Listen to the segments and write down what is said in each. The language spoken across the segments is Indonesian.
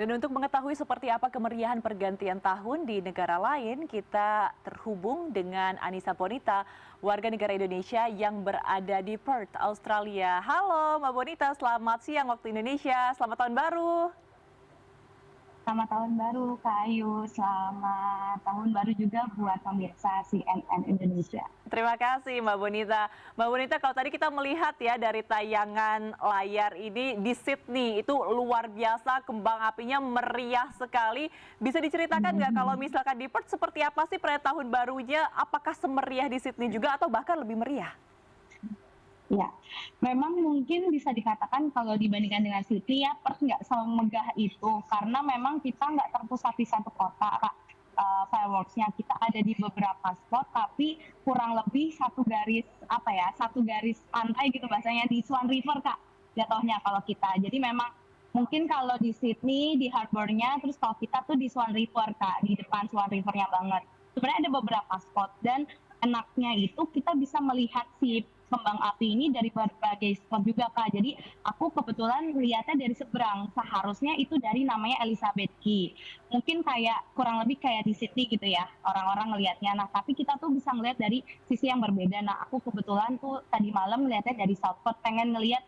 Dan untuk mengetahui seperti apa kemeriahan pergantian tahun di negara lain, kita terhubung dengan Anissa Bonita, warga negara Indonesia yang berada di Perth, Australia. Halo Mbak Bonita, selamat siang waktu Indonesia, selamat tahun baru. Selamat tahun baru Kak Ayu, selamat tahun baru juga buat pemirsa CNN Indonesia. Terima kasih Mbak Bonita. Mbak Bonita, kalau tadi kita melihat ya dari tayangan layar ini di Sydney, itu luar biasa, kembang apinya meriah sekali. Bisa diceritakan nggak kalau misalkan di Perth seperti apa sih perayaan tahun barunya? Apakah semeriah di Sydney juga atau bahkan lebih meriah? Ya, memang mungkin bisa dikatakan kalau dibandingkan dengan Sydney ya Perth nggak semegah itu karena memang kita nggak terpusat di satu kota Kak. Fireworksnya kita ada di beberapa spot tapi kurang lebih satu garis pantai gitu bahasanya di Swan River Kak jatuhnya kalau kita. Jadi memang mungkin kalau di Sydney di harbornya terus kalau kita tuh di Swan River Kak di depan Swan Rivernya banget. Sebenarnya ada beberapa spot dan enaknya itu kita bisa melihat si kembang api ini dari berbagai spot juga Kak. Jadi aku kebetulan lihatnya dari seberang. Seharusnya itu dari namanya Elizabeth Key. Mungkin kayak kurang lebih kayak di Sydney gitu ya orang-orang ngelihatnya. Nah tapi kita tuh bisa ngelihat dari sisi yang berbeda. Nah aku kebetulan tuh tadi malam ngelihatnya dari South Perth, pengen ngelihat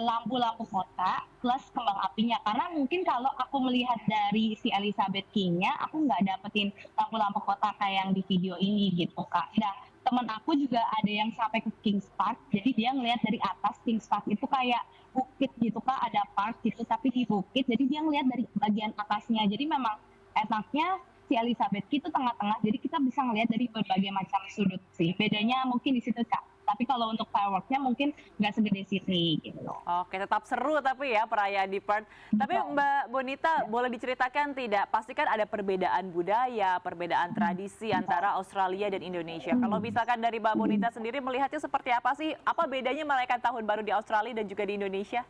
lampu-lampu kota plus kembang apinya karena mungkin kalau aku melihat dari si Elizabeth Key-nya aku nggak dapetin lampu-lampu kota kayak yang di video ini gitu Kak. Nah temen aku juga ada yang sampai ke Kings Park jadi dia ngelihat dari atas. Kings Park itu kayak bukit gitu Kak, ada park gitu tapi di bukit jadi dia ngelihat dari bagian atasnya. Jadi memang enaknya si Elizabeth Key itu tengah-tengah jadi kita bisa ngelihat dari berbagai macam sudut sih. Bedanya mungkin di situ Kak. Tapi kalau untuk fireworksnya mungkin nggak segede Sydney gitu. Oke, tetap seru tapi ya perayaan di Perth. Tapi Betul. Mbak Bonita, Ya. boleh diceritakan tidak? Pastikan ada perbedaan budaya, perbedaan tradisi antara Australia dan Indonesia. Kalau misalkan dari Mbak Bonita sendiri melihatnya seperti apa sih? Apa bedanya merayakan tahun baru di Australia dan juga di Indonesia?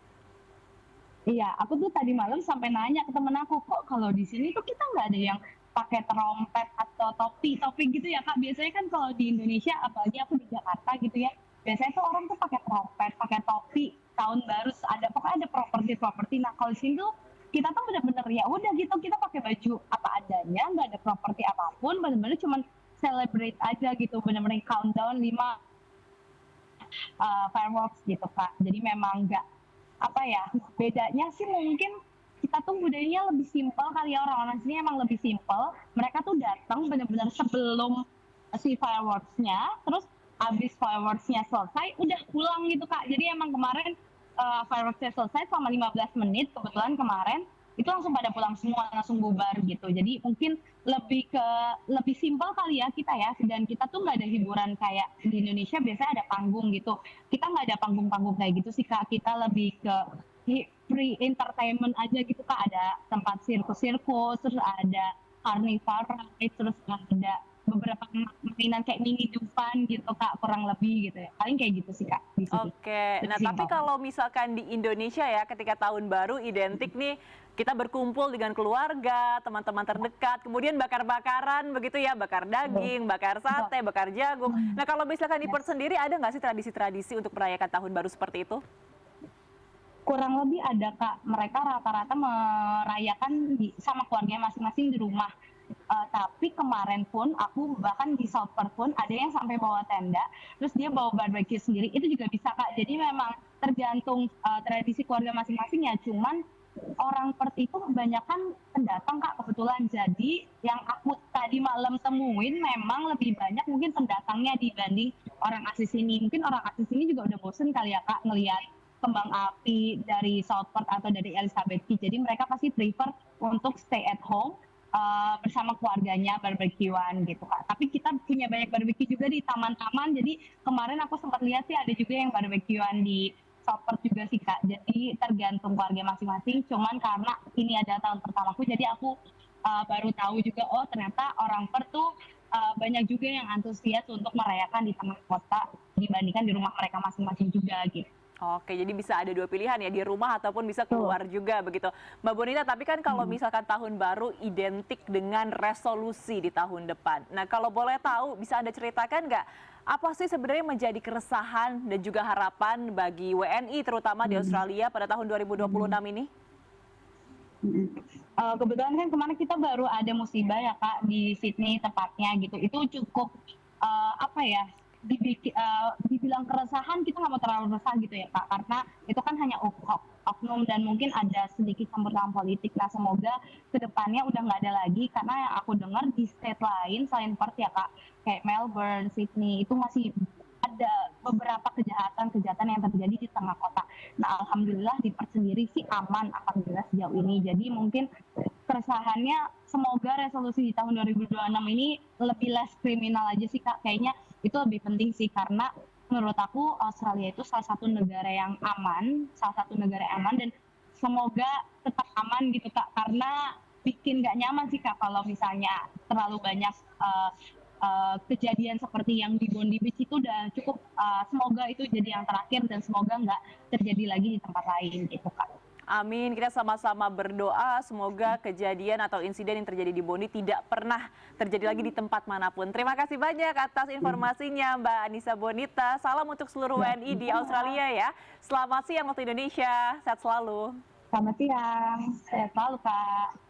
Iya, aku tuh tadi malam sampai nanya ke temen aku, kok kalau di sini tuh kita nggak ada yang pakai trompet atau topi-topi gitu ya Kak. Biasanya kan kalau di Indonesia, apalagi aku di Jakarta gitu ya, biasanya tuh orang tuh pakai trompet, pakai topi, tahun baru ada pokoknya ada properti-properti. Nah kalau di sini tuh kita tuh bener-bener ya udah gitu kita pakai baju apa adanya, nggak ada properti apapun, bener-bener cuman celebrate aja gitu, bener-bener countdown 5 fireworks gitu Kak. Jadi memang nggak apa ya bedanya sih mungkin kita tuh budayanya lebih simpel kali ya orang-orang sini emang lebih simpel. Mereka tuh datang benar-benar sebelum si fireworksnya, terus abis fireworksnya selesai udah pulang gitu Kak. Jadi emang kemarin fireworksnya selesai selama 15 menit kebetulan kemarin itu langsung pada pulang semua langsung bubar gitu. Jadi mungkin lebih simpel kali ya kita ya dan kita tuh nggak ada hiburan kayak di Indonesia biasanya ada panggung gitu. Kita nggak ada panggung-panggung kayak gitu sih Kak. Kita lebih ke free entertainment aja gitu Kak. Ada tempat sirkus-sirkus, terus ada carnival ride, terus ada beberapa mainan kayak mini Dufan gitu Kak, kurang lebih gitu ya. Paling kayak gitu sih Kak di sini. Oke, Lebih nah tapi simpel. kalau misalkan di Indonesia ya ketika tahun baru identik nih kita berkumpul dengan keluarga, teman-teman terdekat, kemudian bakar-bakaran begitu ya, bakar Betul. daging, bakar Betul. sate, bakar jagung. Nah kalau misalkan di Ya. Perth sendiri ada nggak sih tradisi-tradisi untuk merayakan tahun baru seperti itu? Kurang lebih ada Kak, mereka rata-rata merayakan sama keluarga masing-masing di rumah. Tapi kemarin pun aku bahkan di South Perth pun ada yang sampai bawa tenda, terus dia bawa barbecue sendiri, itu juga bisa Kak. Jadi memang tergantung tradisi keluarga masing-masing ya, cuman orang Perth itu kebanyakan pendatang Kak kebetulan. Jadi yang aku tadi malam temuin memang lebih banyak mungkin pendatangnya dibanding orang asli sini. Mungkin orang asli sini juga udah bosen kali ya Kak ngelihat kembang api dari Southport atau dari Elizabeth Key. Jadi mereka pasti prefer untuk stay at home bersama keluarganya barbekyuan gitu Kak. Tapi kita punya banyak barbecue juga di taman-taman. Jadi kemarin aku sempat lihat sih ada juga yang barbekyuan di Southport juga sih Kak. Jadi tergantung keluarga masing-masing. Cuman karena ini ada tahun pertamaku, jadi aku baru tahu juga oh ternyata orang Perth tuh banyak juga yang antusias untuk merayakan di tengah kota dibandingkan di rumah mereka masing-masing juga gitu. Oke, jadi bisa ada dua pilihan ya, di rumah ataupun bisa Tuh. keluar juga begitu. Mbak Bonita, tapi kan kalau Hmm. misalkan tahun baru identik dengan resolusi di tahun depan. Nah, kalau boleh tahu, bisa Anda ceritakan nggak, apa sih sebenarnya menjadi keresahan dan juga harapan bagi WNI terutama di Hmm. Australia pada tahun 2026 Hmm. ini? Hmm. Kebetulan kan kemarin kita baru ada musibah ya Kak di Sydney tepatnya gitu. Itu cukup apa ya? Dibilang keresahan kita nggak mau terlalu resah gitu ya Kak, karena itu kan hanya oknum dan mungkin ada sedikit campur tangan politik. Nah semoga kedepannya udah nggak ada lagi, karena yang aku dengar di state lain selain Perth ya Kak, kayak Melbourne, Sydney itu masih ada beberapa kejahatan-kejahatan yang terjadi di tengah kota. Nah alhamdulillah di Perth sendiri sih aman alhamdulillah sejauh ini. Jadi mungkin keresahannya semoga resolusi di tahun 2026 ini lebih less kriminal aja sih Kak. Kayaknya itu lebih penting sih karena menurut aku Australia itu salah satu negara yang aman dan semoga tetap aman gitu Kak karena bikin nggak nyaman sih Kak kalau misalnya terlalu banyak kejadian seperti yang di Bondi Beach itu udah cukup. Semoga itu jadi yang terakhir dan semoga nggak terjadi lagi di tempat lain gitu Kak. Amin, kita sama-sama berdoa semoga kejadian atau insiden yang terjadi di Boni tidak pernah terjadi lagi di tempat manapun. Terima kasih banyak atas informasinya Mbak Anissa Bonita. Salam untuk seluruh WNI di Australia ya. Selamat siang waktu Indonesia, sehat selalu. Selamat siang, sehat selalu Kak.